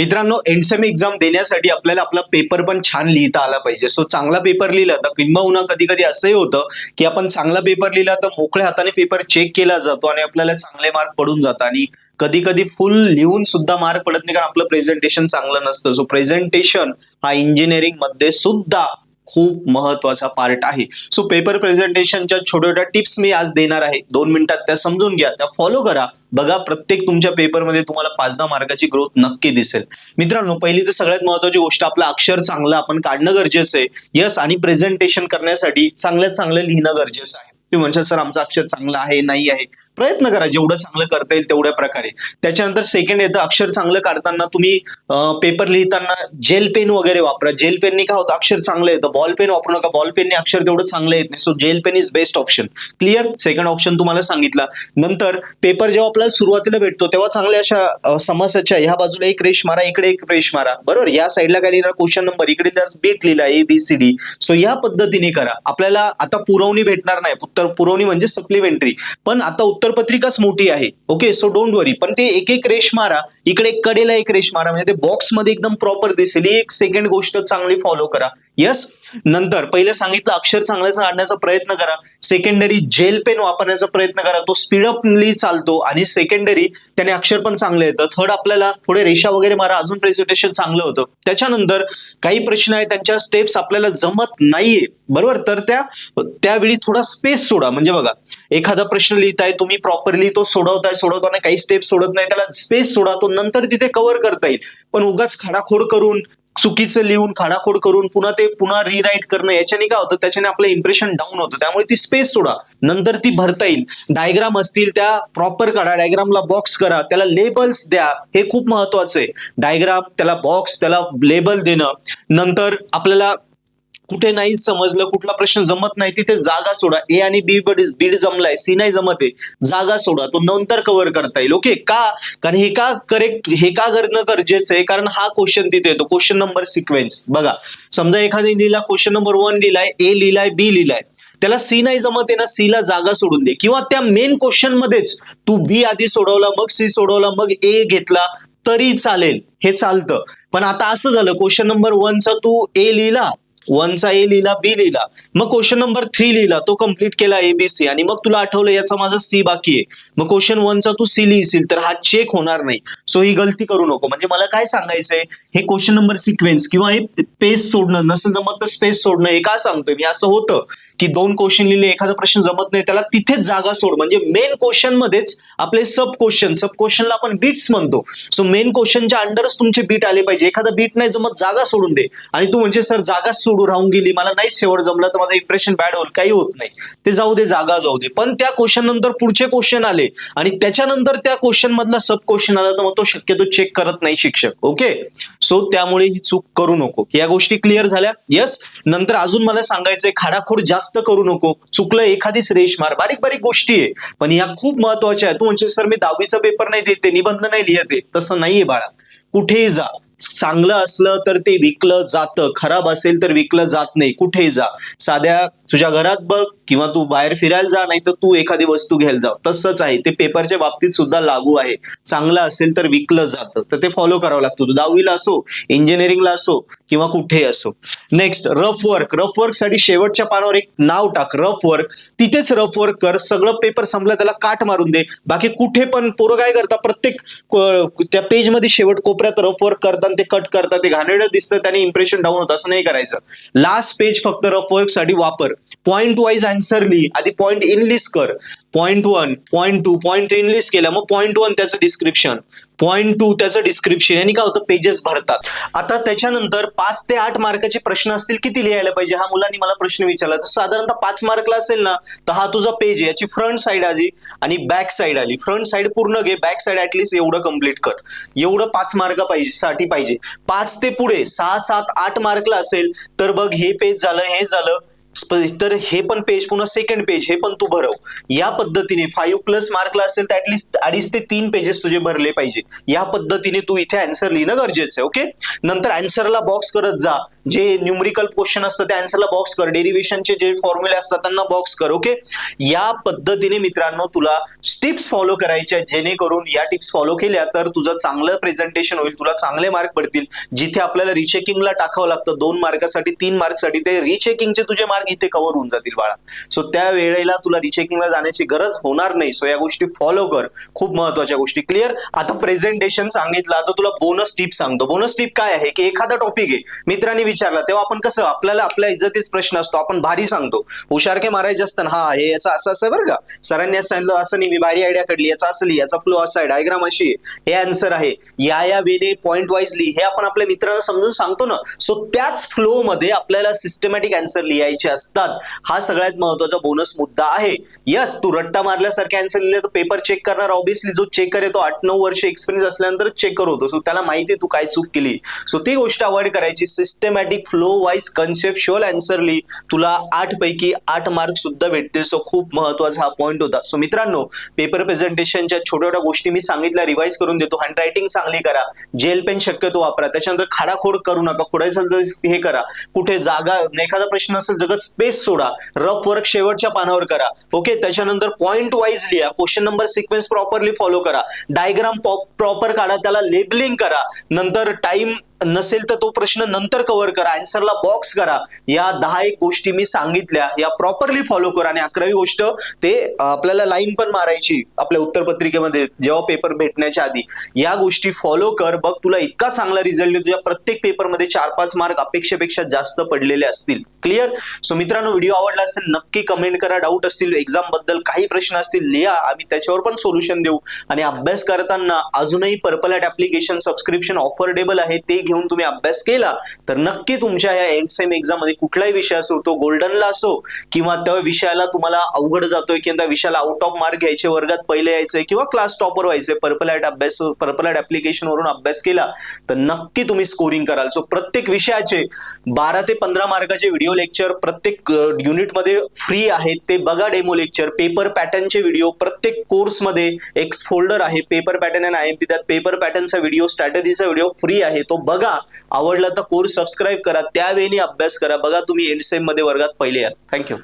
मित्रांनो, एंडसेम एक्झाम देण्यासाठी आपल्याला आपला पेपर पण छान लिहिता आला पाहिजे. सो चांगला पेपर लिहिला तर किंबहुना कधी कधी असंही होतं की आपण चांगला पेपर लिहिला तर मोकळ्या हाताने पेपर चेक केला जातो आणि आपल्याला चांगले मार्क पडून जातात आणि कधी कधी फुल लिहून सुद्धा मार्क पडत नाही कारण आपलं प्रेझेंटेशन चांगलं नसतं. सो प्रेझेंटेशन हा इंजिनिअरिंग मध्ये सुद्धा खूप महत्वाचा पार्ट आहे. सो पेपर प्रेझेंटेशनच्या छोट्या छोट्या टिप्स मी आज देणार आहे. 2 मिनिटात त्या समजून घ्या, त्या फॉलो करा. बघा, प्रत्येक तुमच्या पेपरमध्ये तुम्हाला 5-10 मार्काची ग्रोथ नक्की दिसेल. मित्रांनो, पहिली तर सगळ्यात महत्वाची गोष्ट आपलं अक्षर चांगलं आपण काढणं गरजेचं आहे. यस, आणि प्रेझेंटेशन करण्यासाठी चांगल्यात चांगलं लिहिणं गरजेचं आहे. तुम्ही म्हणता सर आमचं अक्षर चांगलं आहे नाही आहे, प्रयत्न करा जेवढं चांगलं करता येईल तेवढ्या प्रकारे. त्याच्यानंतर सेकंड येतं, अक्षर चांगलं काढताना तुम्ही पेपर लिहिताना जेल पेन वगैरे वापरा. जेल पेननी काय होतं, अक्षर चांगलं येतं. बॉल पेन वापरू नका, बॉल पेनने अक्षर तेवढं चांगलं येत नाही. So gel pen is best option. Clear? Second option तुम्हाला सांगितला. नंतर पेपर जेव्हा आपल्याला सुरुवातीला भेटतो तेव्हा चांगल्या अशा समस्याच्या ह्या बाजूला एक रेष मारा, इकडे एक रेष मारा. बरोबर? या साईडला काय लिहिणार, क्वेश्चन नंबर, इकडे त्याच बीट लिहिला ABCD. सो या पद्धतीने करा. आपल्याला आता पुरवणी भेटणार नाही, पुरवणी म्हणजे सप्लिमेंटरी, पण आता उत्तरपत्रिकाच मोठी आहे. ओके, सो डोंट वरी. पण ते एक एक रेष मारा, इकडे कडेला एक रेष मारा, म्हणजे ते बॉक्स मध्ये एकदम प्रॉपर दिसेल. ही एक सेकंड गोष्ट चांगली फॉलो करा. यस. नंतर पहिले सांगितलं अक्षर चांगल्याचं काढण्याचा प्रयत्न करा. सेकंडरी जेल पेन वापरण्याचा प्रयत्न करा, तो स्पीडअपली चालतो आणि सेकंडरी त्याने अक्षर पण चांगलं येतं. थर्ड आपल्याला थोडे रेषा वगैरे मारा, अजून प्रेझेंटेशन चांगलं होतं. त्याच्यानंतर काही प्रश्न आहेत त्यांच्या स्टेप्स आपल्याला जमत नाहीये, बरोबर, तर त्यावेळी थोडा स्पेस सोडा. म्हणजे बघा, एखादा प्रश्न लिहिताय तुम्ही, प्रॉपरली तो सोडवताना काही स्टेप सोडत नाही, त्याला स्पेस सोडा, तो नंतर तिथे कव्हर करता येईल. पण उगाच खाडाखोड करून, चुकीचं लिहून, खाडाखोड करून पुन्हा रिराईट करणं, याच्याने काय होतं, त्याच्याने आपलं इम्प्रेशन डाऊन होतं. त्यामुळे ती स्पेस सोडा, नंतर ती भरता येईल. डायग्राम असतील त्या प्रॉपर काढा, डायग्रामला बॉक्स करा, त्याला लेबल्स द्या. हे खूप महत्वाचं आहे. डायग्राम, त्याला बॉक्स, त्याला लेबल देणं. नंतर आपल्याला कुठे नाही समजलं, कुठला प्रश्न जमत नाही, तिथे जागा सोडा. ए आणि बी जमलाय, सी नाही जमत आहे, जागा सोडा, तो नंतर कव्हर करता येईल. ओके, का? कारण हे का करणं गरजेचं आहे, कारण हा क्वेश्चन तिथे येतो, क्वेश्चन नंबर सिक्वेन्स. बघा, समजा एखाद्याने लिहिला क्वेश्चन नंबर 1 लिहिलाय, ए लिहिलाय, बी लिहिलाय, त्याला सी नाही जमत आहे ना, सी ला जागा सोडून दे. किंवा त्या मेन क्वेश्चन मध्येच तू बी आधी सोडवला, मग सी सोडवला, मग ए घेतला तरी चालेल, हे चालतं. पण आता असं झालं, क्वेश्चन नंबर 1चा तू ए लिहिला, 1चा ए लिहिला, बी लिहिला, मग क्वेश्चन नंबर 3 लिहिला, तो कंप्लीट केला ABC, आणि मग तुला आठवलं याचा माझा सी बाकी आहे, मग क्वेश्चन 1चा तू सी लिहिशील तर हा चेक होणार नाही. सो ही गलती करू नको. म्हणजे मला काय सांगायचंय, हे क्वेश्चन नंबर सिक्वेन्स किंवा हे पेज सोडणं, नसेल जमत तर स्पेस सोडणं, हे का सांगतोय मी, असं होतं की 2 क्वेश्चन लिहिले, एखादा प्रश्न जमत नाही, त्याला तिथेच जागा सोड. म्हणजे मेन क्वेश्चन मध्येच आपले सब क्वेश्चनला आपण बीट्स म्हणतो. सो मेन क्वेश्चनच्या अंडरच तुमचे बीट आले पाहिजे. एखादा बीट नाही जमत, जागा सोडून दे. आणि तू म्हणजे सर जागा राहून गेली, मला नाही शेवट जमला तर माझं इम्प्रेशन बॅड होईल, काही होत नाही, ते जाऊ दे, जागा जाऊ दे. पण त्या क्वेश्चन नंतर पुढचे क्वेश्चन आले आणि त्याच्यानंतर त्या क्वेश्चन मधला सब क्वेश्चन आला तर मग तो शक्यतो चेक करत नाही शिक्षक. ओके, सो त्यामुळे ही चूक करू नको. या गोष्टी क्लिअर झाल्या? यस. नंतर अजून मला सांगायचंय, खाडाखोड जास्त करू नको. चुकलं एखादीच रेष मार, बारीक बारीक गोष्टी आहे पण या खूप महत्वाच्या आहेत. तू म्हणजे सर मी 10वीचा पेपर नाही देते, निबंध नाही लिहिते, तसं नाहीये बाळा. कुठेही जा, चांगलं असलं तर ते विकलं जातं, खराब असेल तर विकलं जात नाही. कुठेही जा, साध्या तुझ्या घरात बघ किंवा तू बाहेर फिरायला जा, नाही तर तू एखादी वस्तू घ्यायला जा. तसंच आहे, ते पेपरच्या बाबतीत सुद्धा लागू आहे. चांगलं असेल तर विकलं जातं, तर ते फॉलो करावं लागतं. तू 10वीला असो, इंजिनिअरिंगला असो किंवा कुठेही असो. नेक्स्ट, रफ वर्क साठी शेवटच्या पानावर एक नाव टाक, रफ वर्क. तिथेच रफ वर्क कर. सगळं पेपर संपला त्याला काट मारून दे. बाकी कुठे पण पोरं काय करतात, प्रत्येक त्या पेज मध्ये शेवट कोपऱ्यात रफ वर्क करतात, ते कट करतात, ते घाणेरडं दिसतं, त्याने इम्प्रेशन डाऊन होतं. असं नाही करायचं. लास्ट पेज फक्त रफ वर्क साठी वापर. पॉइंट वाईज आन्सर लिही. आधी पॉइंट इन लिस्ट कर. Point 1, point 2, point in list केला, मग पॉइंट 1 त्याचं डिस्क्रिप्शन, पॉइंट 2 त्याचं डिस्क्रिप्शन, यांनी काय होतं, पेजेस भरतात. आता त्याच्यानंतर 5 ते 8 मार्काचे प्रश्न असतील, किती लिहायला पाहिजे, हा मुलांनी मला प्रश्न विचारला. तर साधारणतः 5 मार्कला असेल ना, तर हा तुझा पेज आहे. याची फ्रंट साईड आली आणि बॅक साईड आली. फ्रंट साईड पूर्ण घे, बॅक साईड ऍटलीस्ट एवढं कम्प्लीट कर. एवढं 5 मार्क साठी पाहिजे. 5 ते पुढे 6, 7, 8 मार्कला असेल तर बघ, हे पेज झालं, हे झालं, तर हे पण पेज, पुन्हा सेकंड पेज, हे पण तू भरव. या पद्धतीने 5+ मार्कला असेल तर ऍटलीस्ट 2.5 ते 3 पेजेस तुझे भरले पाहिजे. या पद्धतीने तू इथे आन्सर लिहिणं गरजेचं आहे. ओके, नंतर आन्सरला बॉक्स करत जा. जे न्यूमरिकल क्वेश्चन असतं त्या आन्सरला बॉक्स कर, डेरिव्हेशनचे जे फॉर्म्युले असतात त्यांना बॉक्स कर. ओके, या पद्धतीने मित्रांनो तुला टिप्स फॉलो करायच्या, जेणेकरून या टिप्स फॉलो केल्या तर तुझं चांगलं प्रेझेंटेशन होईल, तुला चांगले मार्क पडतील. जिथे आपल्याला रिचेकिंगला टाकावं लागतं 2 मार्कासाठी 3 मार्कसाठी, ते रिचेकिंगचे तुझे मार्क इथे कव्हर होऊन जातील बाळा. सो त्या वेळेला तुला रिचेकिंगला जाण्याची गरज होणार नाही. सो या गोष्टी फॉलो कर, खूप महत्वाच्या गोष्टी. क्लिअर? आता प्रेझेंटेशन सांगितलं, आता तुला बोनस टिप सांगतो. बोनस टिप काय आहे की एखादा टॉपिक आहे, मित्रांनी विचारला तेव्हा आपण कसं, आपल्याला आपल्या इज्जतीच प्रश्न असतो, आपण भारी सांगतो, हुशारके मारायचे असतं, हा हे याचं असं असं बरं का, सरांनी असं सांगितलं, असं नाही, मी भारी आयडिया काढली, याचा असली, याचा फ्लो असा आहे, डायग्राम अशी आहे, हे आन्सर आहे, या वेने पॉइंट वाईजली हे आपण आपल्या मित्रांना समजून सांगतो ना. सो त्याच फ्लो मध्ये आपल्याला सिस्टमॅटिक आन्सर लिहायचे असतात. हा सगळ्यात महत्वाचा बोनस मुद्दा आहे. यस, तू रट्टा मारल्यासारखे आन्सर लिहिले तर पेपर चेक करणार ऑब्विसली जो चेकर आहे तो 8-9 वर्ष एक्सपिरियन्स असल्यानंतर चेकर होतो. सो त्याला माहिती तू काय चूक केली. सो ती गोष्ट अवॉइड करायची. Systematic flow wise conceptual answer लिही, तुला 8 पैकी 8 मार्क सुद्धा भेटतील. सो खूप महत्वाचा हा पॉईंट होता. सो मित्रांनो, पेपर प्रेझेंटेशनच्या छोट्या छोट्या गोष्टी मी सांगितल्या, रिवाइज करून देतो. हँडरायटिंग चांगली करा, जेल पेन शक्यतो वापरा, त्याच्यानंतर खाडाखोड करू नका, खोडायचं तर हे करा, कुठे जागा एखादा प्रश्न असेल जगत स्पेस सोडा, रफ वर्क शेवटच्या पानावर करा. ओके, त्याच्यानंतर पॉइंट वाईज लिहा, question number sequence properly follow करा, डायग्राम प्रॉपर काढा, त्याला लेबलिंग करा, नंतर टाइम नसेल तर तो प्रश्न नंतर कव्हर करा, आन्सरला बॉक्स करा. या 10 गोष्टी मी सांगितल्या, या प्रॉपरली फॉलो करा. आणि 11वी गोष्ट, ते आपल्याला लाईन पण मारायची आपल्या उत्तरपत्रिकेमध्ये जेव्हा पेपर भेटण्याच्या आधी. या गोष्टी फॉलो कर, बघ तुला इतका चांगला रिझल्ट तुझ्या प्रत्येक पेपरमध्ये 4-5 मार्क अपेक्षेपेक्षा जास्त पडलेले असतील. क्लिअर? सो मित्रांनो, व्हिडिओ आवडला असेल नक्की कमेंट करा. डाऊट असतील एक्झाम बद्दल, काही प्रश्न असतील लिहा, आम्ही त्याच्यावर पण सोल्युशन देऊ. आणि अभ्यास करताना अजूनही purple at application subscription affordable आहे, ते घेऊन तुम्ही अभ्यास केला तर नक्की तुमच्या या एंड सेम एक्झाम मध्ये कुठलाही विषय असो, तो गोल्डनला असो किंवा त्या विषयाला तुम्हाला अवघड जातोय किंवा त्या विषयाला आउट ऑफ मार्क घ्यायचे, वर्गात पहिले यायचंय किंवा क्लास टॉपर व्हायचंय, पर्पल ॲट ऍप्लिकेशन वरून अभ्यास केला तर नक्की तुम्ही स्कोरिंग कराल. सो प्रत्येक विषयाचे 12 ते 15 मार्काचे व्हिडिओ लेक्चर प्रत्येक युनिटमध्ये फ्री आहेत, ते बघा. डेमो लेक्चर, पेपर पॅटर्नचे व्हिडिओ प्रत्येक कोर्समध्ये एक फोल्डर आहे, पेपर पॅटर्न आणि IMP, त्यात पेपर पॅटर्नचा व्हिडिओ, स्ट्रॅटेजीचा व्हिडिओ फ्री आहे, तो बघा. आवडला तर कोर्स सबस्क्राईब करा, त्यावेळी अभ्यास करा. बघा तुम्ही एंड सेम मध्ये वर्गात पहिले आहात. थँक्यू.